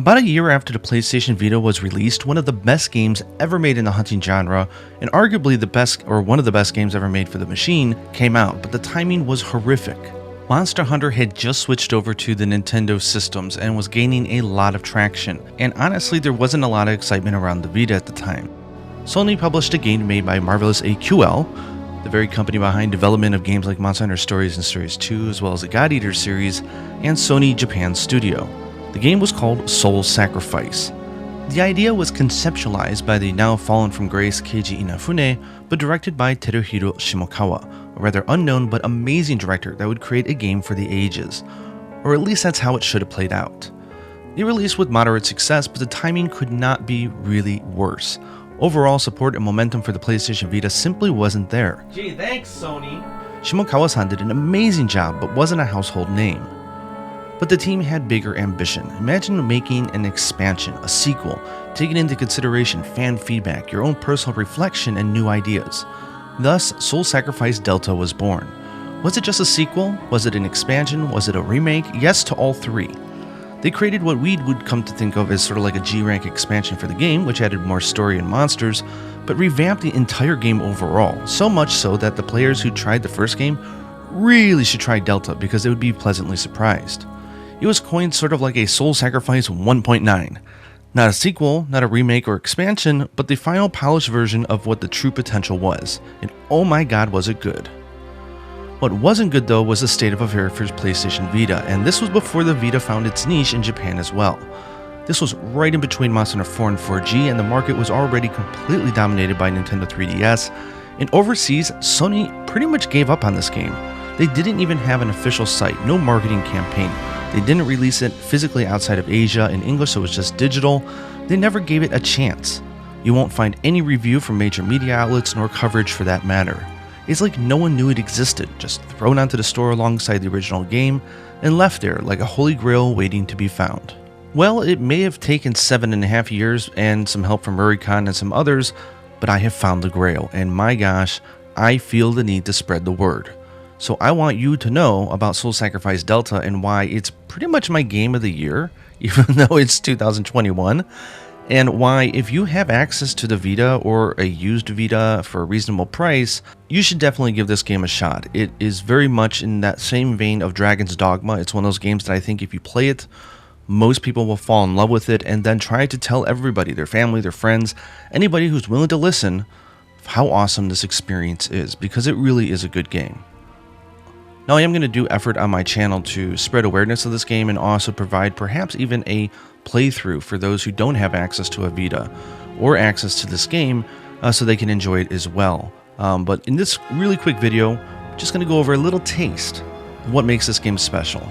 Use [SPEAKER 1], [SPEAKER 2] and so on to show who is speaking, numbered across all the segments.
[SPEAKER 1] About a year after the PlayStation Vita was released, one of the best games ever made in the hunting genre, and arguably the best or one of the best games ever made for the machine, came out, but the timing was horrific. Monster Hunter had just switched over to the Nintendo systems and was gaining a lot of traction, and honestly there wasn't a lot of excitement around the Vita at the time. Sony published a game made by Marvelous AQL, the very company behind development of games like Monster Hunter Stories and Stories 2, as well as the God Eater series, and Sony Japan Studio. The game was called Soul Sacrifice. The idea was conceptualized by the now fallen from grace Keiji Inafune, but directed by Teruhiro Shimokawa, a rather unknown but amazing director that would create a game for the ages. Or at least that's how it should have played out. It released with moderate success, but the timing could not be really worse. Overall support and momentum for the PlayStation Vita simply wasn't there.
[SPEAKER 2] Gee, thanks, Sony.
[SPEAKER 1] Shimokawa-san did an amazing job, but wasn't a household name. But the team had bigger ambition. Imagine making an expansion, a sequel, taking into consideration fan feedback, your own personal reflection, and new ideas. Thus, Soul Sacrifice Delta was born. Was it just a sequel? Was it an expansion? Was it a remake? Yes to all three. They created what we would come to think of as sort of like a G-rank expansion for the game, which added more story and monsters, but revamped the entire game overall, so much so that the players who tried the first game really should try Delta because they would be pleasantly surprised. It was coined sort of like a Soul Sacrifice 1.9. Not a sequel, not a remake or expansion, but the final polished version of what the true potential was. And oh my god, was it good. What wasn't good though was the state of affairs for PlayStation Vita, and this was before the Vita found its niche in Japan as well. This was right in between Monster Hunter 4 and 4G, and the market was already completely dominated by Nintendo 3DS, and overseas, Sony pretty much gave up on this game. They didn't even have an official site, no marketing campaign. They didn't release it physically outside of Asia in English, so it was just digital. They never gave it a chance. You won't find any review from major media outlets nor coverage for that matter. It's like no one knew it existed, just thrown onto the store alongside the original game and left there like a holy grail waiting to be found. Well, it may have taken 7.5 years and some help from Rurikon and some others, but I have found the grail, and my gosh, I feel the need to spread the word. So I want you to know about Soul Sacrifice Delta and why it's pretty much my game of the year, even though it's 2021, and why if you have access to the Vita or a used Vita for a reasonable price, you should definitely give this game a shot. It is very much in that same vein of Dragon's Dogma. It's one of those games that I think if you play it, most people will fall in love with it and then try to tell everybody, their family, their friends, anybody who's willing to listen, how awesome this experience is, because it really is a good game. Now I am going to do effort on my channel to spread awareness of this game and also provide perhaps even a playthrough for those who don't have access to a Vita or access to this game so they can enjoy it as well. But in this really quick video, I'm just going to go over a little taste of what makes this game special.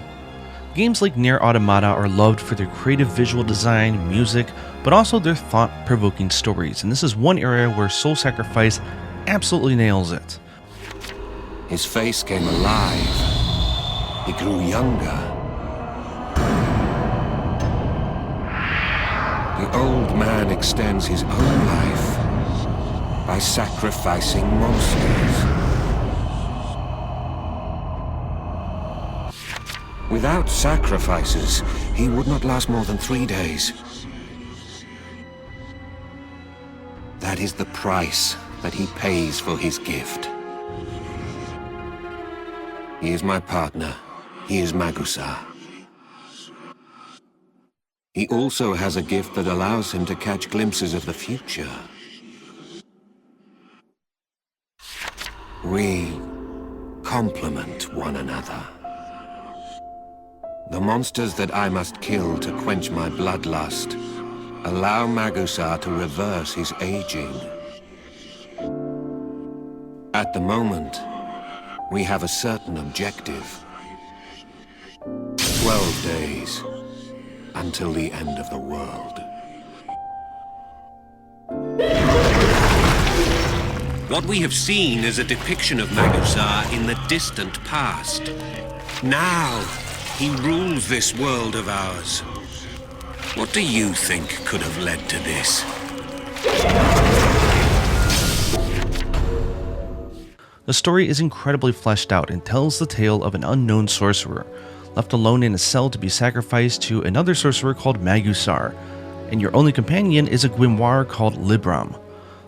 [SPEAKER 1] Games like Nier Automata are loved for their creative visual design, music, but also their thought-provoking stories, and this is one area where Soul Sacrifice absolutely nails it.
[SPEAKER 3] His face came alive. He grew younger. The old man extends his own life by sacrificing monsters. Without sacrifices, he would not last more than 3 days. That is the price that he pays for his gift. He is my partner. He is Magusa. He also has a gift that allows him to catch glimpses of the future. We complement one another. The monsters that I must kill to quench my bloodlust allow Magusa to reverse his aging. At the moment, we have a certain objective. 12 days until the end of the world. What we have seen is a depiction of Magusa in the distant past. Now, he rules this world of ours. What do you think could have led to this?
[SPEAKER 1] The story is incredibly fleshed out and tells the tale of an unknown sorcerer, left alone in a cell to be sacrificed to another sorcerer called Magusar, and your only companion is a grimoire called Libram.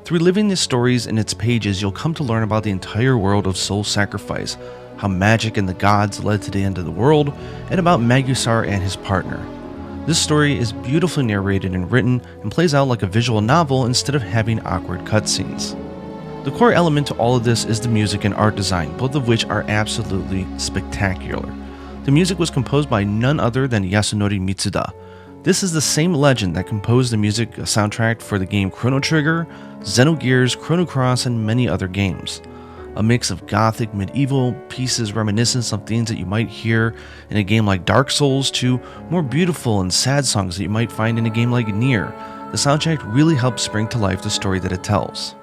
[SPEAKER 1] Through living these stories in its pages, you'll come to learn about the entire world of soul sacrifice, how magic and the gods led to the end of the world, and about Magusar and his partner. This story is beautifully narrated and written and plays out like a visual novel instead of having awkward cutscenes. The core element to all of this is the music and art design, both of which are absolutely spectacular. The music was composed by none other than Yasunori Mitsuda. This is the same legend that composed the music soundtrack for the game Chrono Trigger, Xenogears, Chrono Cross, and many other games. A mix of gothic medieval pieces reminiscent of things that you might hear in a game like Dark Souls to more beautiful and sad songs that you might find in a game like Nier. The soundtrack really helps bring to life the story that it tells.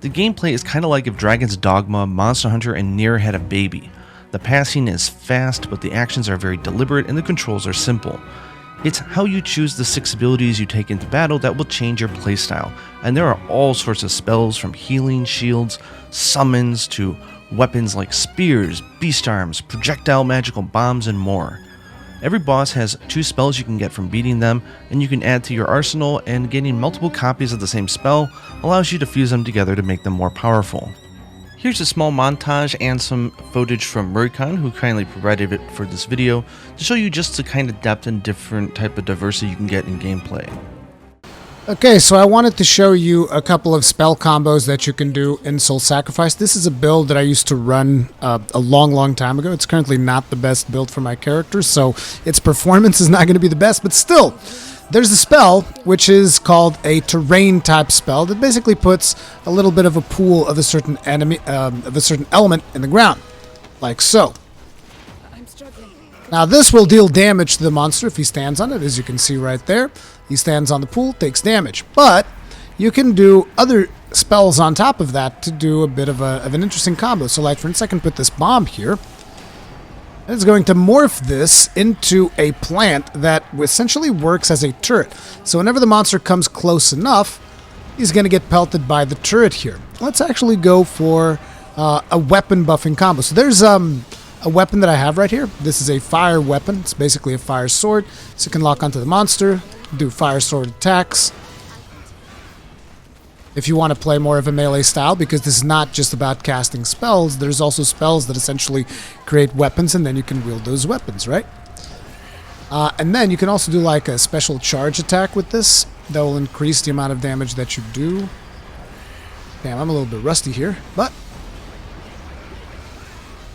[SPEAKER 1] The gameplay is kind of like if Dragon's Dogma, Monster Hunter, and Nier had a baby. The passing is fast, but the actions are very deliberate and the controls are simple. It's how you choose the 6 abilities you take into battle that will change your playstyle, and there are all sorts of spells from healing, shields, summons, to weapons like spears, beast arms, projectile magical bombs, and more. Every boss has 2 spells you can get from beating them, and you can add to your arsenal, and getting multiple copies of the same spell allows you to fuse them together to make them more powerful. Here's a small montage and some footage from Muricon, who kindly provided it for this video, to show you just the kind of depth and different type of diversity you can get in gameplay.
[SPEAKER 2] Okay, so I wanted to show you a couple of spell combos that you can do in Soul Sacrifice. This is a build that I used to run a long time ago. It's currently not the best build for my character, so its performance is not going to be the best, but still, there's a spell which is called a terrain type spell that basically puts a little bit of a pool of a certain enemy, of a certain element in the ground, like so. Now this will deal damage to the monster if he stands on it, as you can see right there. He stands on the pool, takes damage. But you can do other spells on top of that to do a bit of an interesting combo. So like for instance, I can put this bomb here. It's going to morph this into a plant that essentially works as a turret. So whenever the monster comes close enough, he's going to get pelted by the turret here. Let's actually go for a weapon buffing combo. So there's a weapon that I have right here. This is a fire weapon. It's basically a fire sword. So you can lock onto the monster, do fire sword attacks. If you want to play more of a melee style, because this is not just about casting spells, there's also spells that essentially create weapons, and then you can wield those weapons, right? And then you can also do like a special charge attack with this that will increase the amount of damage that you do. Damn, I'm a little bit rusty here, but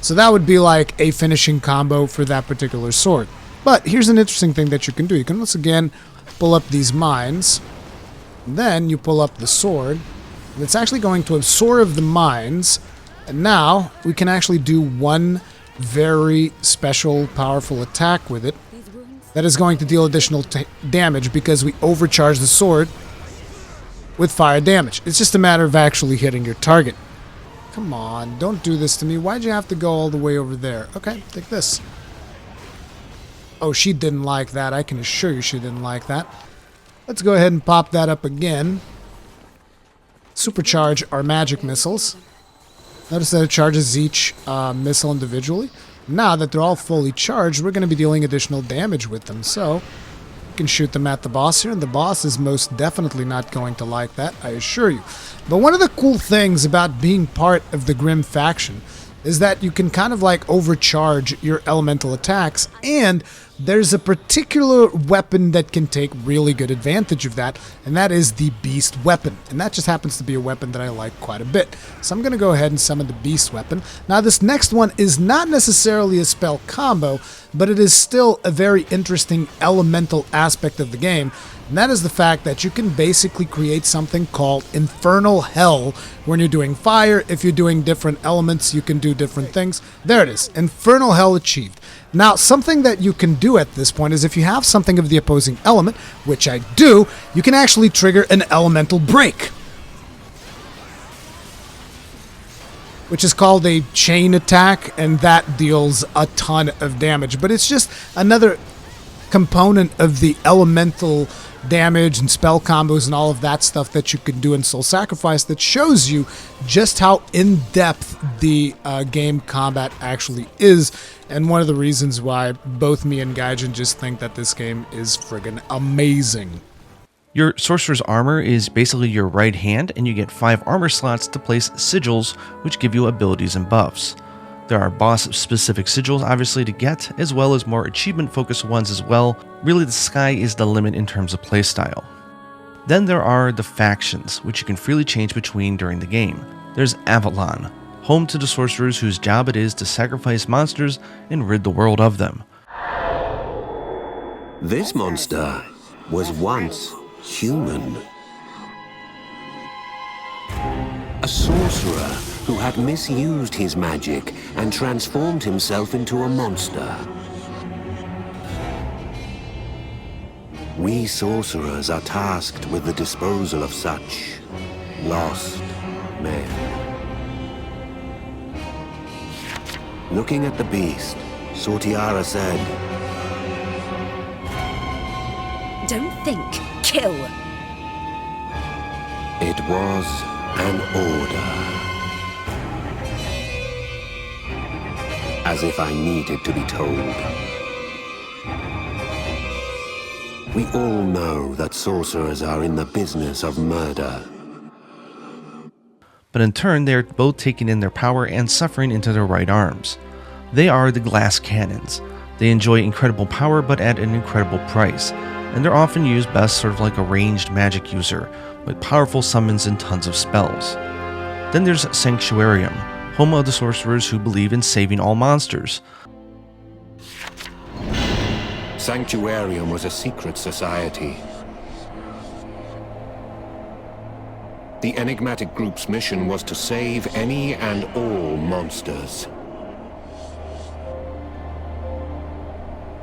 [SPEAKER 2] so that would be like a finishing combo for that particular sword. But here's an interesting thing that you can do. You can once again pull up these mines, and then you pull up the sword, and it's actually going to absorb the mines, and now we can actually do one very special, powerful attack with it that is going to deal additional damage because we overcharge the sword with fire damage. It's just a matter of actually hitting your target. Come on, don't do this to me. Why'd you have to go all the way over there? Okay, take this. Oh, she didn't like that. I can assure you she didn't like that. Let's go ahead and pop that up again. Supercharge our magic missiles. Notice that it charges each missile individually. Now that they're all fully charged, we're going to be dealing additional damage with them. So, you can shoot them at the boss here, and the boss is most definitely not going to like that, I assure you. But one of the cool things about being part of the Grim faction is that you can kind of like overcharge your elemental attacks, and there's a particular weapon that can take really good advantage of that, and that is the Beast weapon. And that just happens to be a weapon that I like quite a bit. So I'm going to go ahead and summon the Beast weapon. Now this next one is not necessarily a spell combo, but it is still a very interesting elemental aspect of the game. And that is the fact that you can basically create something called Infernal Hell when you're doing fire. If you're doing different elements, you can do different things. There it is, Infernal Hell achieved. Now, something that you can do at this point is if you have something of the opposing element, which I do, you can actually trigger an elemental break, which is called a chain attack, and that deals a ton of damage. But it's just another component of the elemental damage and spell combos and all of that stuff that you can do in Soul Sacrifice that shows you just how in-depth the game combat actually is, and one of the reasons why both me and Gaijin just think that this game is friggin' amazing.
[SPEAKER 1] Your Sorcerer's Armor is basically your right hand, and you get 5 armor slots to place sigils, which give you abilities and buffs. There are boss-specific sigils, obviously, to get, as well as more achievement-focused ones as well. Really, the sky is the limit in terms of playstyle. Then there are the factions, which you can freely change between during the game. There's Avalon, home to the sorcerers whose job it is to sacrifice monsters and rid the world of them.
[SPEAKER 3] This monster was once human. A sorcerer who had misused his magic and transformed himself into a monster. We sorcerers are tasked with the disposal of such lost men. Looking at the beast, Sortiara said,
[SPEAKER 4] "Don't think, kill."
[SPEAKER 3] it was an order. As if I needed to be told. We all know that sorcerers are in the business of murder.
[SPEAKER 1] But in turn, they are both taking in their power and suffering into their right arms. They are the Glass Cannons. They enjoy incredible power, but at an incredible price, and they're often used best sort of like a ranged magic user, with powerful summons and tons of spells. Then there's Sanctuarium, home of the sorcerers who believe in saving all monsters.
[SPEAKER 3] Sanctuarium was a secret society. The enigmatic group's mission was to save any and all monsters.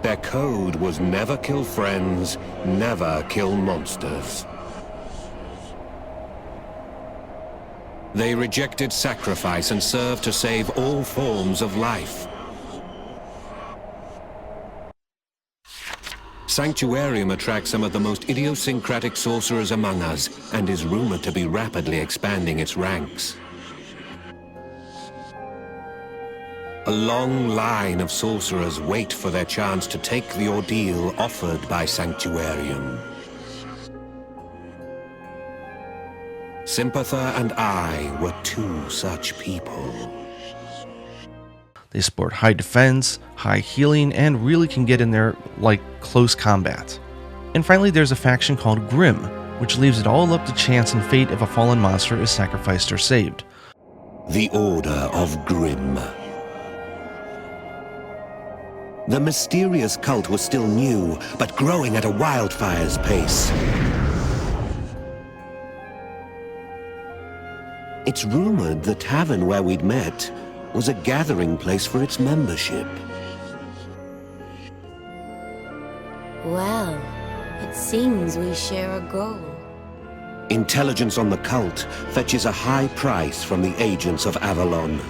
[SPEAKER 3] Their code was never kill friends, never kill monsters. They rejected sacrifice and served to save all forms of life. Sanctuarium attracts some of the most idiosyncratic sorcerers among us, and is rumored to be rapidly expanding its ranks. A long line of sorcerers wait for their chance to take the ordeal offered by Sanctuarium. Sympather and I were 2 such people.
[SPEAKER 1] They sport high defense, high healing, and really can get in there like close combat. And finally, there's a faction called Grimm, which leaves it all up to chance and fate if a fallen monster is sacrificed or saved.
[SPEAKER 3] The Order of Grimm. The mysterious cult was still new, but growing at a wildfire's pace. It's rumored the tavern where we'd met was a gathering place for its membership.
[SPEAKER 4] Well, it seems we share a goal.
[SPEAKER 3] Intelligence on the cult fetches a high price from the agents of Avalon.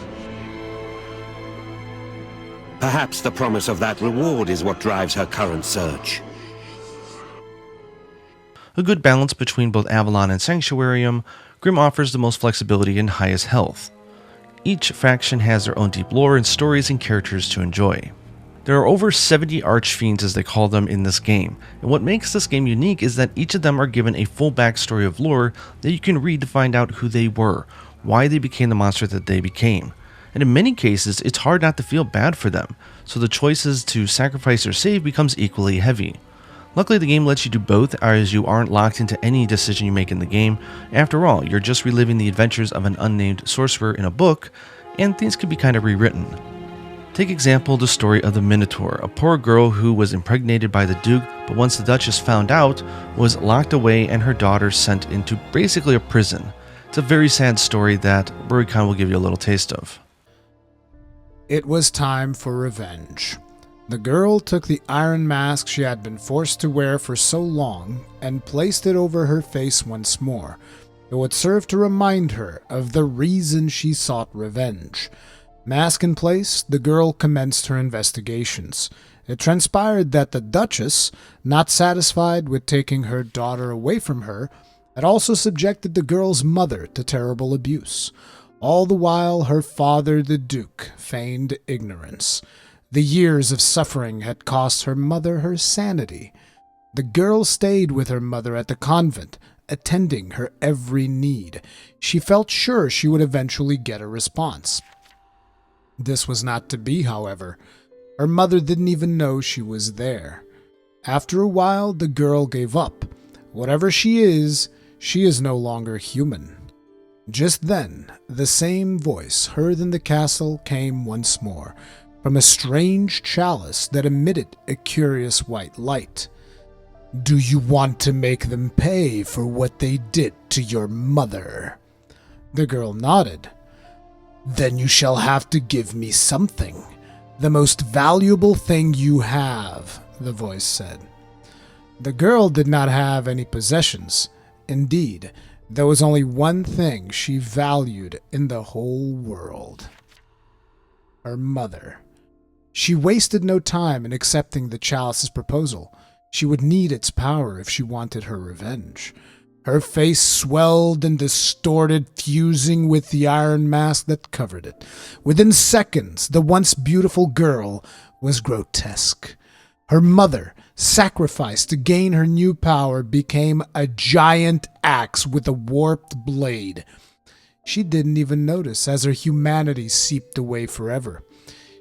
[SPEAKER 3] Perhaps the promise of that reward is what drives her current search.
[SPEAKER 1] A good balance between both Avalon and Sanctuarium, Grimm offers the most flexibility and highest health. Each faction has their own deep lore and stories and characters to enjoy. There are over 70 archfiends, as they call them, in this game, and what makes this game unique is that each of them are given a full backstory of lore that you can read to find out who they were, why they became the monster that they became. and in many cases, it's hard not to feel bad for them, so the choices to sacrifice or save becomes equally heavy. Luckily, the game lets you do both, as you aren't locked into any decision you make in the game. After all, you're just reliving the adventures of an unnamed sorcerer in a book, and things can be kind of rewritten. Take example the story of the Minotaur, a poor girl who was impregnated by the Duke, but once the Duchess found out, was locked away and her daughter sent into basically a prison. It's a very sad story that Rurikhan will give you a little taste of.
[SPEAKER 2] It was time for revenge. The girl took the iron mask she had been forced to wear for so long and placed it over her face once more. It would serve to remind her of the reason she sought revenge. Mask in place, the girl commenced her investigations. It transpired that the Duchess, not satisfied with taking her daughter away from her, had also subjected the girl's mother to terrible abuse. All the while, her father, the Duke, feigned ignorance. The years of suffering had cost her mother her sanity. The girl stayed with her mother at the convent, attending her every need. She felt sure she would eventually get a response. This was not to be, however. Her mother didn't even know she was there. After a while, the girl gave up. Whatever she is no longer human. Just then, the same voice heard in the castle came once more, from a strange chalice that emitted a curious white light. "Do you want to make them pay for what they did to your mother?" The girl nodded. "Then you shall have to give me something. The most valuable thing you have," the voice said. The girl did not have any possessions. Indeed, there was only one thing she valued in the whole world: her mother. She wasted no time in accepting the chalice's proposal. She would need its power if she wanted her revenge. Her face swelled and distorted, fusing with the iron mask that covered it. Within seconds, the once beautiful girl was grotesque. Her mother, sacrificed to gain her new power, became a giant axe with a warped blade. She didn't even notice as her humanity seeped away forever.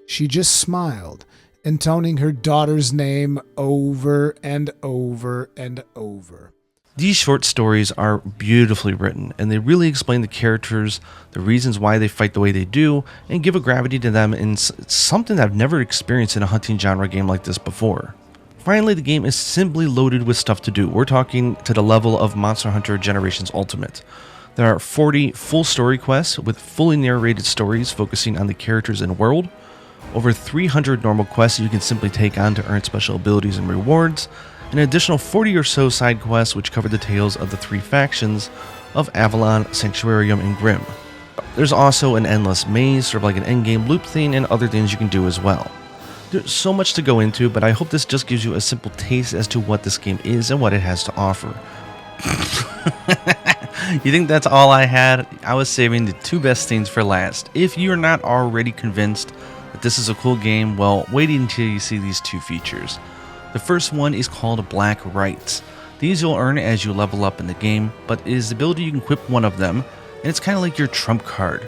[SPEAKER 2] She just smiled, intoning her daughter's name over and over and over.
[SPEAKER 1] These short stories are beautifully written, and they really explain the characters, the reasons why they fight the way they do, and give a gravity to them, and it's something I've never experienced in a hunting genre game like this before. Finally, the game is simply loaded with stuff to do. We're talking to the level of Monster Hunter Generations Ultimate. There are 40 full story quests with fully narrated stories focusing on the characters and world, over 300 normal quests you can simply take on to earn special abilities and rewards, and an additional 40 or so side quests which cover the tales of the three factions of Avalon, Sanctuarium, and Grimm. There's also an endless maze, sort of like an endgame loop thing, and other things you can do as well. There's so much to go into, but I hope this just gives you a simple taste as to what this game is and what it has to offer. You think that's all I had? I was saving the two best things for last. If you're not already convinced that this is a cool game, well, wait until you see these two features. The first one is called Black Rights. These you'll earn as you level up in the game, but it is the ability you can equip one of them, and it's kind of like your trump card.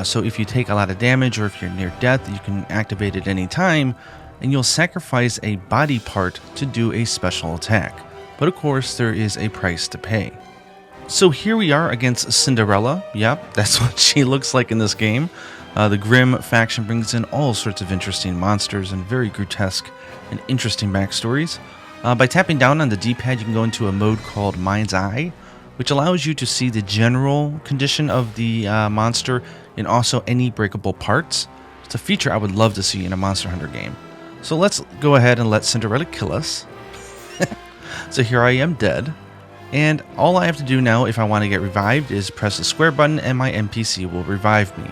[SPEAKER 1] So if you take a lot of damage or if you're near death, you can activate it any time, and you'll sacrifice a body part to do a special attack. But of course, there is a price to pay. So here we are against Cinderella. Yep, that's what she looks like in this game. The Grimm faction brings in all sorts of interesting monsters and very grotesque and interesting backstories. By tapping down on the D-pad, you can go into a mode called Mind's Eye, which allows you to see the general condition of the monster and also any breakable parts. It's a feature I would love to see in a Monster Hunter game. So let's go ahead and let Cinderella kill us. So here I am dead. And all I have to do now if I want to get revived is press the square button and my NPC will revive me.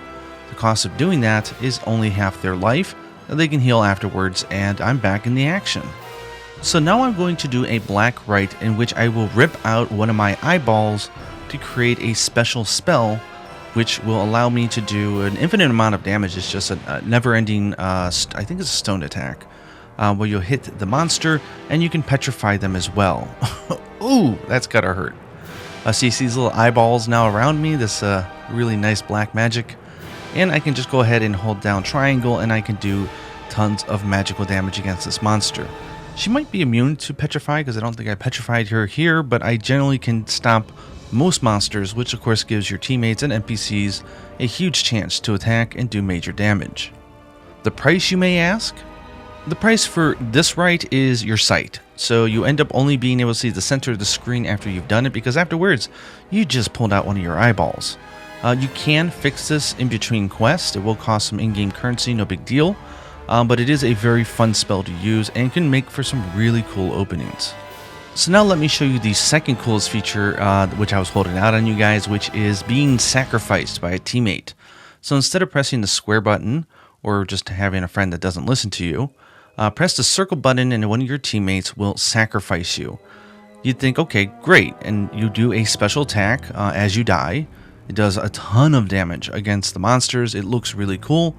[SPEAKER 1] The cost of doing that is only half their life. They can heal afterwards and I'm back in the action. So now I'm going to do a black rite in which I will rip out one of my eyeballs to create a special spell which will allow me to do an infinite amount of damage. It's just a never-ending, I think it's a stone attack, where you'll hit the monster and you can petrify them as well. Ooh, that's gotta hurt. So you see these little eyeballs now around me, this really nice black magic. And I can just go ahead and hold down triangle and I can do tons of magical damage against this monster. She might be immune to petrify because I don't think I petrified her here, but I generally can stop most monsters, which of course gives your teammates and NPCs a huge chance to attack and do major damage. The price, you may ask? The price for this right is your sight. So you end up only being able to see the center of the screen after you've done it, because afterwards you just pulled out one of your eyeballs. You can fix this in between quests. It will cost some in-game currency, no big deal. But it is a very fun spell to use and can make for some really cool openings. So now let me show you the second coolest feature which I was holding out on you guys, which is being sacrificed by a teammate. So instead of pressing the square button or just having a friend that doesn't listen to you, press the circle button and one of your teammates will sacrifice you. You'd think, okay, great, and you do a special attack as you die. It does a ton of damage against the monsters. It looks really cool.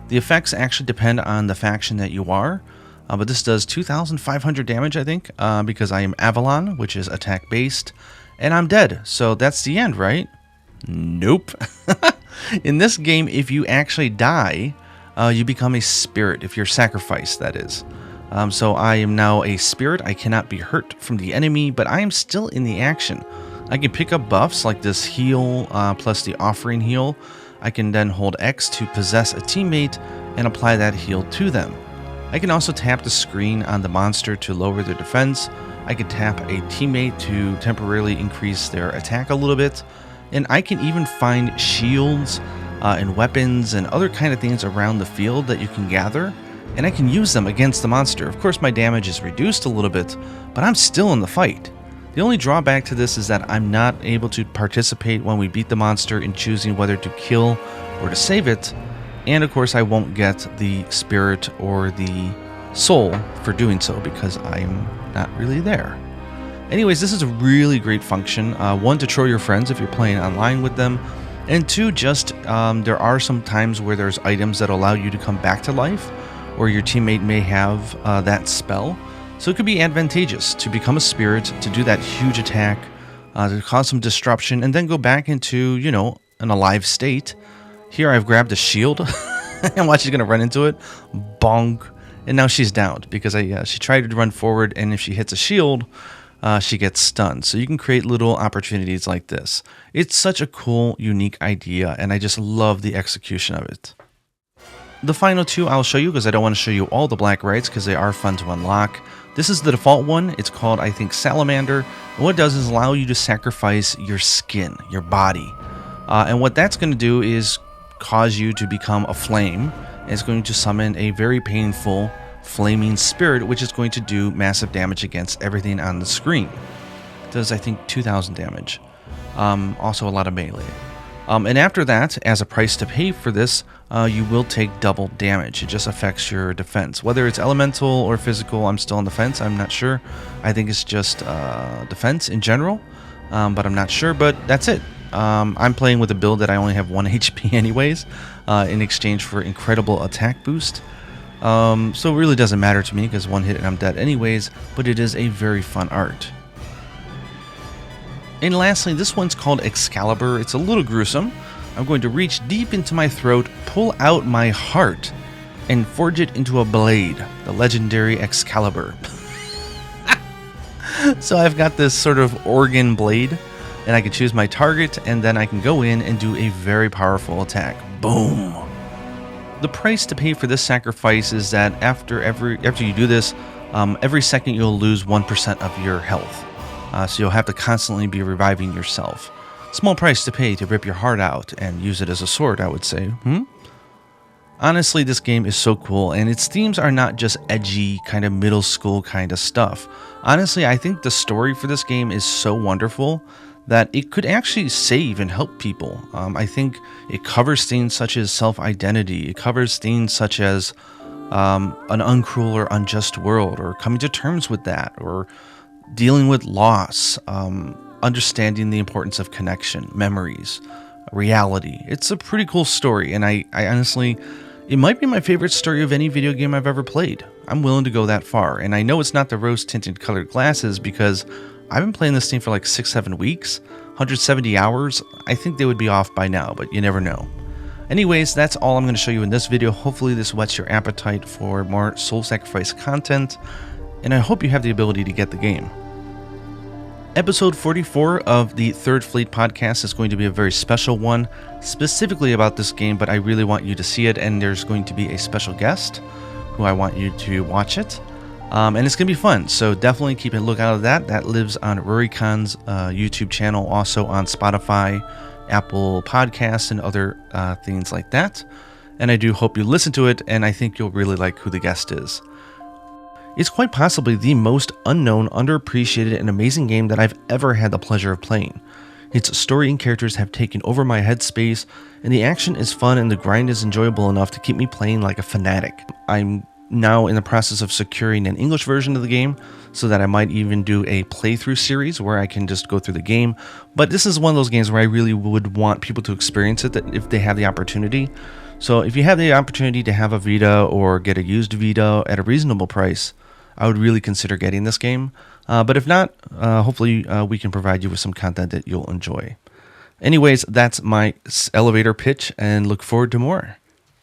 [SPEAKER 1] The effects actually depend on the faction that you are, but this does 2,500 damage, I think, because I am Avalon, which is attack-based, and I'm dead, so that's the end, right? Nope. In this game, if you actually die, you become a spirit, if you're sacrificed, that is. So I am now a spirit. I cannot be hurt from the enemy, but I am still in the action. I can pick up buffs like this heal plus the offering heal. I can then hold X to possess a teammate and apply that heal to them. I can also tap the screen on the monster to lower their defense. I can tap a teammate to temporarily increase their attack a little bit. And I can even find shields and weapons and other kind of things around the field that you can gather. And I can use them against the monster. Of course, my damage is reduced a little bit, but I'm still in the fight. The only drawback to this is that I'm not able to participate when we beat the monster in choosing whether to kill or to save it, and of course I won't get the spirit or the soul for doing so because I'm not really there. Anyways, this is a really great function. One, to troll your friends if you're playing online with them, and two, just there are some times where there's items that allow you to come back to life, or your teammate may have that spell. So it could be advantageous to become a spirit, to do that huge attack, to cause some disruption, and then go back into, you know, an alive state. Here I've grabbed a shield, and watch, she's going to run into it. Bonk. And now she's downed, because she tried to run forward, and if she hits a shield, she gets stunned. So you can create little opportunities like this. It's such a cool, unique idea, and I just love the execution of it. The final two I'll show you because I don't want to show you all the black rights because they are fun to unlock. This is the default one. It's called, I think, Salamander. And what it does is allow you to sacrifice your skin, your body. And what that's going to do is cause you to become a flame. It's going to summon a very painful flaming spirit, which is going to do massive damage against everything on the screen. It does, I think, 2,000 damage. Also a lot of melee. And after that, as a price to pay for this, you will take double damage. It just affects your defense. Whether it's elemental or physical, I'm still on the fence. I'm not sure. I think it's just defense in general, but I'm not sure. But that's it. I'm playing with a build that I only have 1 HP anyways, in exchange for incredible attack boost. So it really doesn't matter to me because one hit and I'm dead anyways, but it is a very fun art. And lastly, this one's called Excalibur. It's a little gruesome. I'm going to reach deep into my throat, pull out my heart, and forge it into a blade, the legendary Excalibur. So I've got this sort of organ blade, and I can choose my target, and then I can go in and do a very powerful attack. Boom! The price to pay for this sacrifice is that after you do this, every second you'll lose 1% of your health. So you'll have to constantly be reviving yourself. Small price to pay to rip your heart out and use it as a sword, I would say. Honestly, this game is so cool, and its themes are not just edgy, kind of middle school kind of stuff. Honestly, I think the story for this game is so wonderful that it could actually save and help people. I think it covers themes such as self-identity. It covers themes such as an uncruel or unjust world, or coming to terms with that, or dealing with loss, understanding the importance of connection, memories, reality. It's a pretty cool story, and I honestly, it might be my favorite story of any video game I've ever played. I'm willing to go that far, and I know it's not the rose-tinted colored glasses because I've been playing this thing for like 6-7 weeks, 170 hours. I think they would be off by now, but you never know. Anyways, that's all I'm going to show you in this video. Hopefully this whets your appetite for more Soul Sacrifice content, and I hope you have the ability to get the game. Episode 44 of the Third Fleet podcast is going to be a very special one, specifically about this game, but I really want you to see it, and there's going to be a special guest who I want you to watch it. And it's going to be fun, so definitely keep a lookout of that. That lives on Rurikhan's YouTube channel, also on Spotify, Apple Podcasts, and other things like that. And I do hope you listen to it, and I think you'll really like who the guest is. It's quite possibly the most unknown, underappreciated, and amazing game that I've ever had the pleasure of playing. Its story and characters have taken over my headspace, and the action is fun and the grind is enjoyable enough to keep me playing like a fanatic. I'm now in the process of securing an English version of the game, so that I might even do a playthrough series where I can just go through the game. But this is one of those games where I really would want people to experience it if they have the opportunity. So if you have the opportunity to have a Vita or get a used Vita at a reasonable price, I would really consider getting this game. But if not, hopefully we can provide you with some content that you'll enjoy. Anyways, that's my elevator pitch, and look forward to more.